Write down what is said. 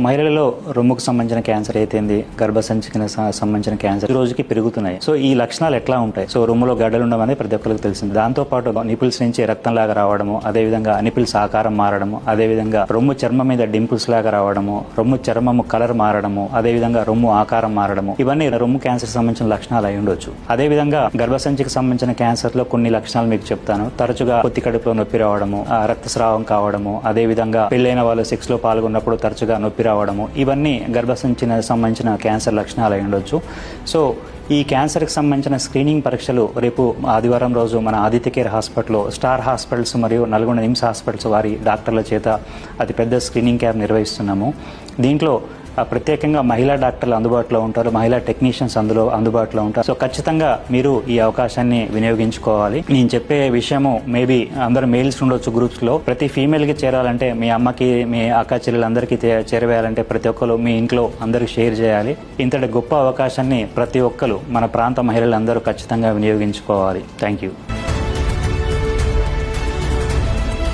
మహిళలలో రొమ్ముకు సంబంధించిన క్యాన్సర్ అయితేంది, గర్భసంచికి సంబంధించిన క్యాన్సర్ రోజుకి పెరుగుతున్నాయి. సో ఈ లక్షణాలు ఎట్లా ఉంటాయి? సో రొమ్ములో గడ్డలు ఉండడం అనేది ప్రతి ఒక్కరికి తెలిసింది. దాంతో పాటు నిపుల్స్ నుంచి రక్తం లాగా రావడము, అదేవిధంగా నిపుల్స్ ఆకారం మారడము, అదేవిధంగా రొమ్ము చర్మం మీద డింపుల్స్ లాగా రావడము, రొమ్ము చర్మము కలర్ మారడము, అదేవిధంగా రొమ్ము ఆకారం మారడము, ఇవన్నీ రొమ్ము క్యాన్సర్ సంబంధించిన లక్షణాలు అయి ఉండొచ్చు. అదేవిధంగా గర్భసంచికి సంబంధించిన క్యాన్సర్ లో కొన్ని లక్షణాలు మీకు చెప్తాను. తరచుగా పొత్తి కడుపులో నొప్పి రావడము, రక్తస్రావం కావడము, అదేవిధంగా పెళ్లైన వాళ్ళు సెక్స్ లో పాల్గొన్నప్పుడు తరచుగా నొప్పి రావడము, ఇవన్నీ గర్భసంచికి సంబంధించిన క్యాన్సర్ లక్షణాలు అయి ఉండొచ్చు. సో ఈ క్యాన్సర్కి సంబంధించిన స్క్రీనింగ్ పరీక్షలు రేపు ఆదివారం రోజు మన ఆదిత్య కేర్ హాస్పిటల్లో స్టార్ హాస్పిటల్స్ మరియు నల్గొండ నిమ్స్ హాస్పిటల్స్ వారి డాక్టర్ల చేత అతిపెద్ద స్క్రీనింగ్ క్యాంప్ నిర్వహిస్తున్నాము. దీంట్లో ప్రత్యేకంగా మహిళా డాక్టర్లు అందుబాటులో ఉంటారు, మహిళా టెక్నీషియన్స్ అందుబాటులో ఉంటారు. సో ఖచ్చితంగా మీరు ఈ అవకాశాన్ని వినియోగించుకోవాలి. నేను చెప్పే విషయము మేబీ అందరూ మెయిల్స్ ఉండొచ్చు గ్రూప్స్ లో. ప్రతి ఫీమేల్ కి చేరాలంటే, మీ అమ్మకి, మీ అక్క చెల్లెలందరికీ చేరవేయాలంటే ప్రతి ఒక్కరు మీ ఇంట్లో అందరికి షేర్ చేయాలి. ఇంతటి గొప్ప అవకాశాన్ని ప్రతి ఒక్కరు మన ప్రాంత మహిళలందరూ ఖచ్చితంగా వినియోగించుకోవాలి. Thank you.